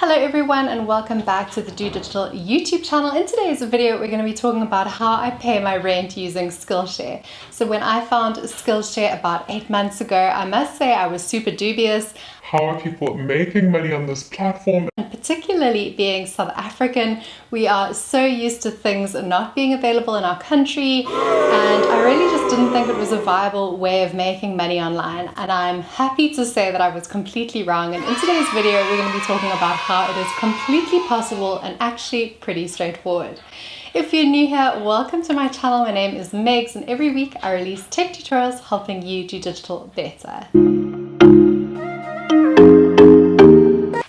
Hello everyone and welcome back to the Do Digital YouTube channel. In today's video we're going to be talking about how I pay my rent using Skillshare. So when I found Skillshare about 8 months ago, I must say I was super dubious. How are people making money on this platform? And particularly being South African, we are so used to things not being available in our country, and I really just didn't think it was a viable way of making money online. And I'm happy to say that I was completely wrong. And in today's video, we're going to be talking about how it is completely possible and actually pretty straightforward. If you're new here, welcome to my channel. My name is Megs, and every week I release tech tutorials helping you do digital better.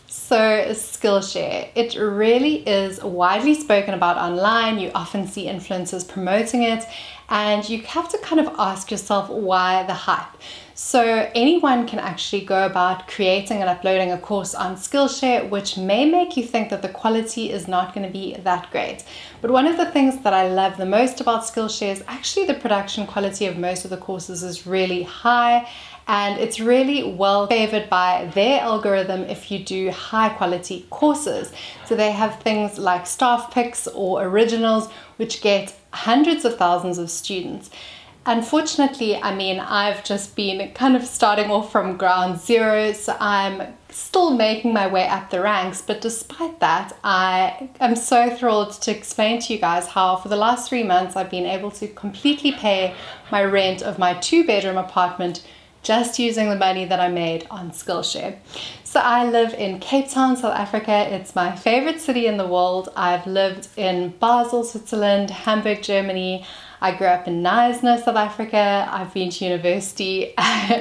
So Skillshare, it really is widely spoken about online. You often see influencers promoting it, and you have to kind of ask yourself, why the hype? So anyone can actually go about creating and uploading a course on Skillshare, which may make you think that the quality is not going to be that great. But one of the things that I love the most about Skillshare is actually the production quality of most of the courses is really high. And it's really well favored by their algorithm if you do high quality courses. So they have things like staff picks or originals, which get hundreds of thousands of students. Unfortunately, I mean, I've just been kind of starting off from ground zero, so I'm still making my way up the ranks. But despite that, I am so thrilled to explain to you guys how for the last 3 months I've been able to completely pay my rent of my 2-bedroom apartment just using the money that I made on Skillshare. So I live in Cape Town, South Africa. It's my favorite city in the world. I've lived in Basel, Switzerland, Hamburg, Germany. I grew up in Knysna, South Africa. I've been to university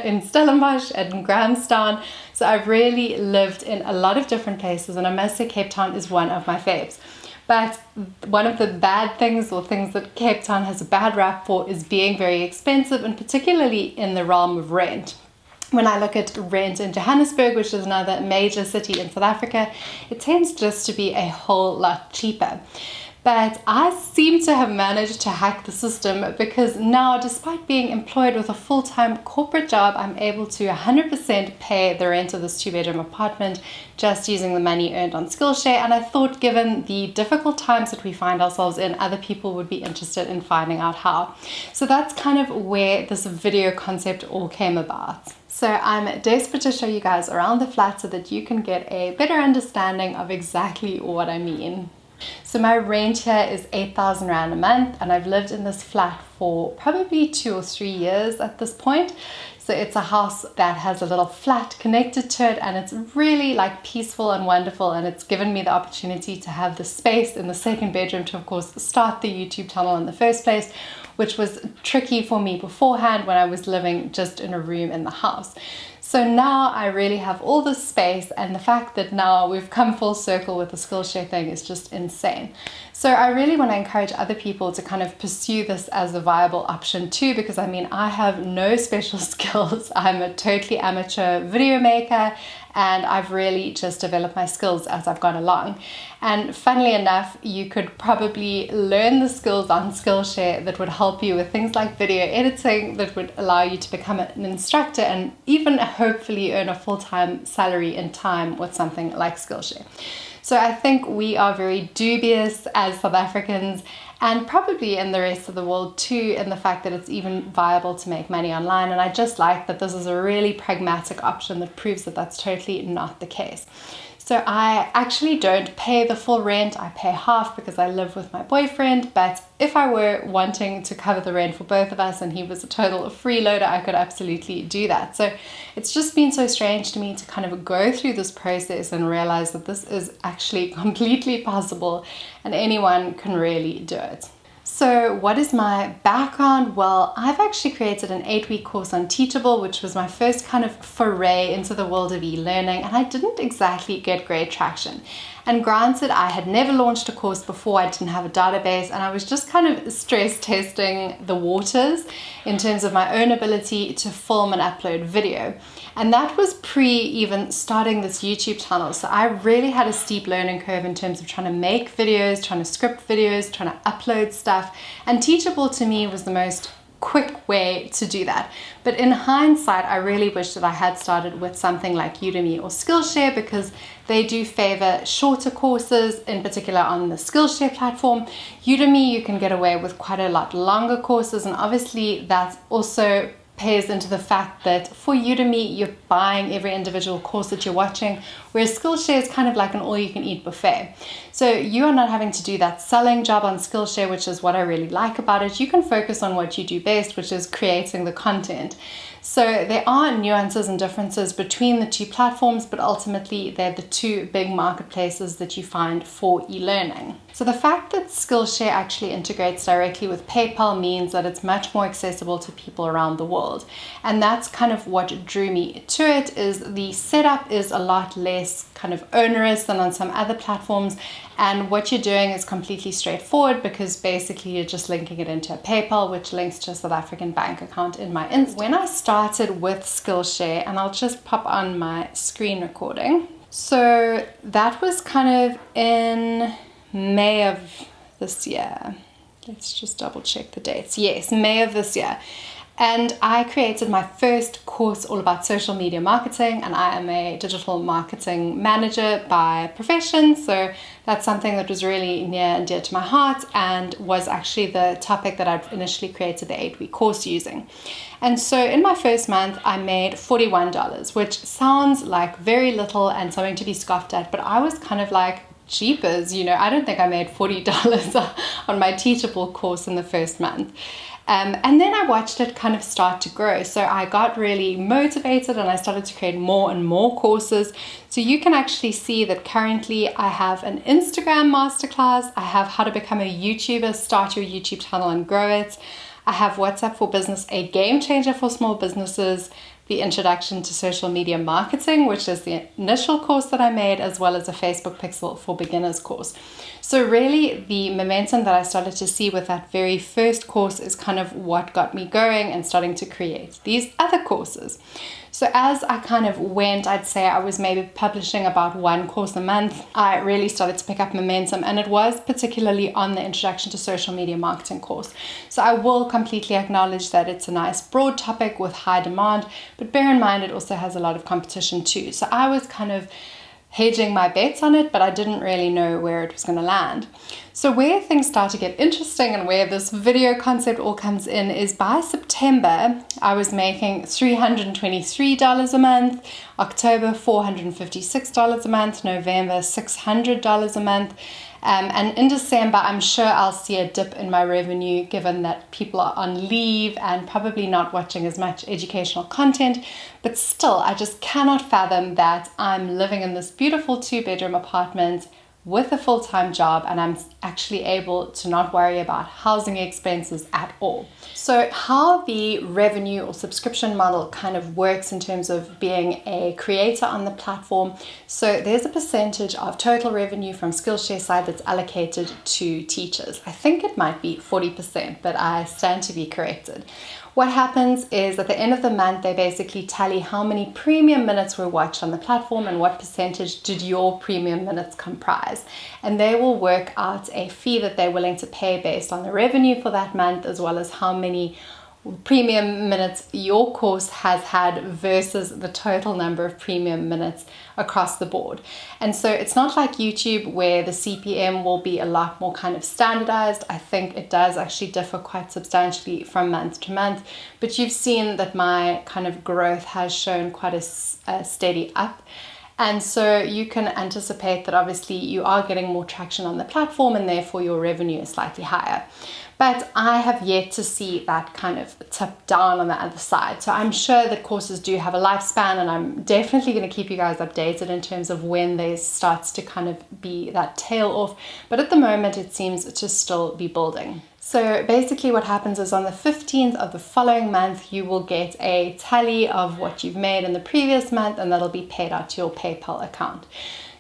in Stellenbosch and in Grahamstown. So I've really lived in a lot of different places, and I must say Cape Town is one of my faves. But one of the bad things, or things that Cape Town has a bad rap for, is being very expensive, and particularly in the realm of rent. When I look at rent in Johannesburg, which is another major city in South Africa, it tends just to be a whole lot cheaper. But I seem to have managed to hack the system, because now, despite being employed with a full-time corporate job, I'm able to 100% pay the rent of this 2-bedroom apartment just using the money earned on Skillshare. And I thought, given the difficult times that we find ourselves in, other people would be interested in finding out how. So that's kind of where this video concept all came about. So I'm desperate to show you guys around the flat so that you can get a better understanding of exactly what I mean. So my rent here is 8,000 Rand a month, and I've lived in this flat for probably 2 or 3 years at this point. So it's a house that has a little flat connected to it, and it's really like peaceful and wonderful, and it's given me the opportunity to have the space in the 2nd bedroom to, of course, start the YouTube channel in the first place, which was tricky for me beforehand when I was living just in a room in the house. So now I really have all this space, and the fact that now we've come full circle with the Skillshare thing is just insane. So I really want to encourage other people to kind of pursue this as a viable option too, because I mean, I have no special skills. I'm a totally amateur video maker, and I've really just developed my skills as I've gone along. And funnily enough, you could probably learn the skills on Skillshare that would help you with things like video editing, that would allow you to become an instructor and even hopefully earn a full-time salary in time with something like Skillshare. So I think we are very dubious as South Africans, and probably in the rest of the world too, in the fact that it's even viable to make money online. And I just like that this is a really pragmatic option that proves that that's totally not the case. So I actually don't pay the full rent. I pay half because I live with my boyfriend, but if I were wanting to cover the rent for both of us and he was a total freeloader, I could absolutely do that. So it's just been so strange to me to kind of go through this process and realize that this is actually completely possible and anyone can really do it. So what is my background? Well, I've actually created an 8-week course on Teachable, which was my first kind of foray into the world of e-learning, and I didn't exactly get great traction. And granted, I had never launched a course before, I didn't have a database, and I was just kind of stress testing the waters in terms of my own ability to film and upload video. And that was pre even starting this YouTube channel. So I really had a steep learning curve in terms of trying to make videos, trying to script videos, trying to upload stuff. And Teachable to me was the most quick way to do that. But in hindsight, I really wish that I had started with something like Udemy or Skillshare, because they do favor shorter courses, in particular on the Skillshare platform. Udemy, you can get away with quite a lot longer courses, and obviously that also pays into the fact that for Udemy, you're buying every individual course that you're watching, whereas Skillshare is kind of like an all-you-can-eat buffet. So you are not having to do that selling job on Skillshare, which is what I really like about it. You can focus on what you do best, which is creating the content. So there are nuances and differences between the two platforms, but ultimately they're the two big marketplaces that you find for e-learning. So the fact that Skillshare actually integrates directly with PayPal means that it's much more accessible to people around the world. And that's kind of what drew me to it, is the setup is a lot less kind of onerous than on some other platforms. And what you're doing is completely straightforward, because basically you're just linking it into a PayPal, which links to a South African bank account in my instance. When I started with Skillshare, and I'll just pop on my screen recording. So that was kind of in May of this year. Let's just double check the dates. Yes, May of this year. And I created my first course all about social media marketing, and I am a digital marketing manager by profession. So that's something that was really near and dear to my heart, and was actually the topic that I'd initially created the 8-week course using. And so in my first month, I made $41, which sounds like very little and something to be scoffed at, but I was kind of like, jeepers, I don't think I made $40 on my Teachable course in the first month. And then I watched it kind of start to grow. So I got really motivated and I started to create more and more courses. So you can actually see that currently I have an Instagram masterclass. I have how to become a YouTuber, start your YouTube channel and grow it. I have WhatsApp for Business, a game changer for small businesses, the Introduction to Social Media Marketing, which is the initial course that I made, as well as a Facebook Pixel for Beginners course. So really the momentum that I started to see with that very first course is kind of what got me going and starting to create these other courses. So as I kind of went, I'd say I was maybe publishing about one course a month. I really started to pick up momentum, and it was particularly on the Introduction to Social Media Marketing course. So I will completely acknowledge that it's a nice broad topic with high demand, but bear in mind it also has a lot of competition too. So I was kind of hedging my bets on it, but I didn't really know where it was going to land. So where things start to get interesting and where this video concept all comes in is by September, I was making $323 a month, October $456 a month, November $600 a month. And in December, I'm sure I'll see a dip in my revenue, given that people are on leave and probably not watching as much educational content. But still, I just cannot fathom that I'm living in this beautiful 2-bedroom apartment with a full-time job, and I'm actually able to not worry about housing expenses at all. So how the revenue or subscription model kind of works in terms of being a creator on the platform. So there's a percentage of total revenue from Skillshare side that's allocated to teachers. I think it might be 40%, but I stand to be corrected. What happens is at the end of the month, they basically tally how many premium minutes were watched on the platform and what percentage did your premium minutes comprise. And they will work out a fee that they're willing to pay based on the revenue for that month, as well as how many premium minutes your course has had versus the total number of premium minutes across the board. And so it's not like YouTube where the CPM will be a lot more kind of standardized. I think it does actually differ quite substantially from month to month, but you've seen that my kind of growth has shown quite a steady up. And so you can anticipate that obviously you are getting more traction on the platform and therefore your revenue is slightly higher. But I have yet to see that kind of tip down on the other side. So I'm sure that courses do have a lifespan, and I'm definitely going to keep you guys updated in terms of when there starts to kind of be that tail off. But at the moment, it seems to still be building. So basically what happens is on the 15th of the following month, you will get a tally of what you've made in the previous month, and that'll be paid out to your PayPal account.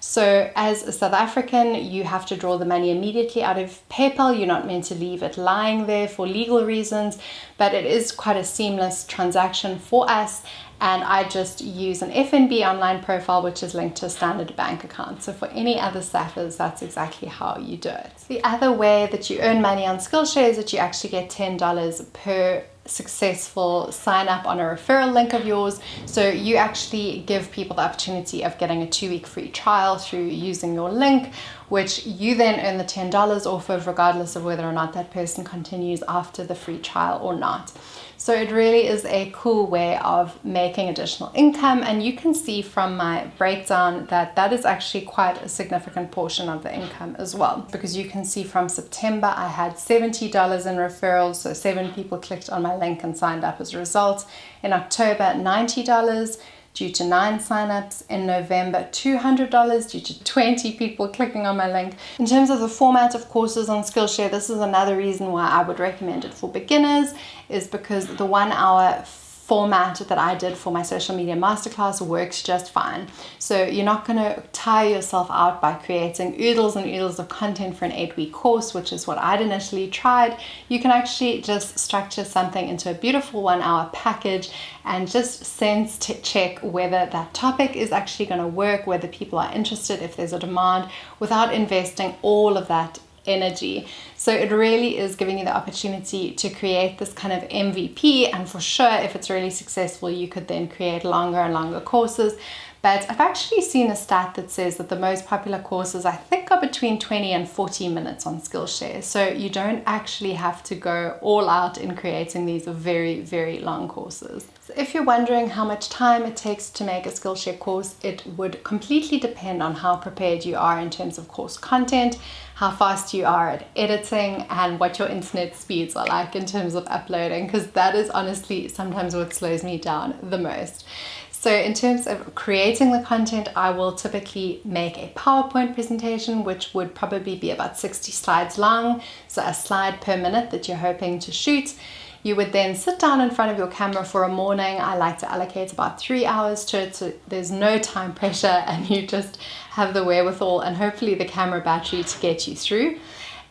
So as a South African, you have to draw the money immediately out of PayPal. You're not meant to leave it lying there for legal reasons, but it is quite a seamless transaction for us. And I just use an FNB online profile, which is linked to a standard bank account. So for any other staffers, that's exactly how you do it. The other way that you earn money on Skillshare is that you actually get $10 per successful sign up on a referral link of yours. So you actually give people the opportunity of getting a 2-week free trial through using your link, which you then earn the $10 off of, regardless of whether or not that person continues after the free trial or not. So it really is a cool way of making additional income, and you can see from my breakdown that that is actually quite a significant portion of the income as well, because you can see from September I had $70 in referrals, so 7 people clicked on my link and signed up as a result. In October, $90 due to 9 signups. In November, $200 due to 20 people clicking on my link. In terms of the format of courses on Skillshare, this is another reason why I would recommend it for beginners, is because the 1-hour format that I did for my social media masterclass works just fine. So you're not going to tire yourself out by creating oodles and oodles of content for an 8-week course, which is what I'd initially tried. You can actually just structure something into a beautiful 1-hour package and just sense check whether that topic is actually going to work, whether people are interested, if there's a demand, without investing all of that energy. So it really is giving you the opportunity to create this kind of MVP, and for sure, if it's really successful, you could then create longer and longer courses. But I've actually seen a stat that says that the most popular courses, I think, are between 20 and 40 minutes on Skillshare. So you don't actually have to go all out in creating these very, very long courses. So if you're wondering how much time it takes to make a Skillshare course, it would completely depend on how prepared you are in terms of course content, how fast you are at editing, and what your internet speeds are like in terms of uploading, because that is honestly sometimes what slows me down the most. So in terms of creating the content, I will typically make a PowerPoint presentation, which would probably be about 60 slides long, so a slide per minute that you're hoping to shoot. You would then sit down in front of your camera for a morning. I like to allocate about 3 hours to it, so there's no time pressure and you just have the wherewithal and hopefully the camera battery to get you through.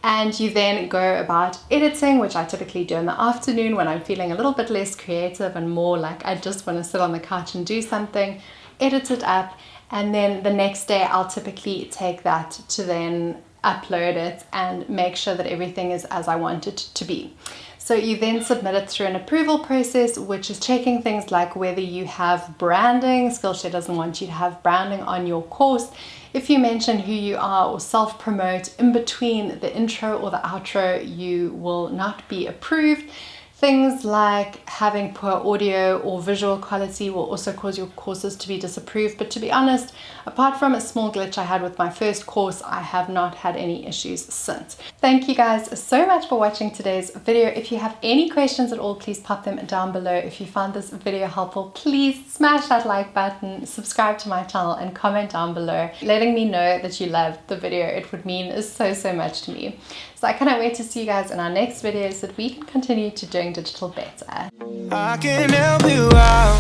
And you then go about editing, which I typically do in the afternoon when I'm feeling a little bit less creative and more like I just want to sit on the couch and do something, edit it up, and then the next day I'll typically take that to then upload it and make sure that everything is as I want it to be. So you then submit it through an approval process, which is checking things like whether you have branding. Skillshare doesn't want you to have branding on your course. If you mention who you are or self-promote in between the intro or the outro, you will not be approved. Things like having poor audio or visual quality will also cause your courses to be disapproved. But to be honest, apart from a small glitch I had with my first course, I have not had any issues since. Thank you guys so much for watching today's video. If you have any questions at all, please pop them down below. If you found this video helpful, please smash that like button, subscribe to my channel, and comment down below, letting me know that you loved the video. It would mean so much to me. So I cannot wait to see you guys in our next video so that we can continue to doing digital better. I can help you out.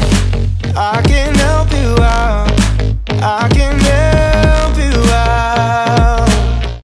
I can help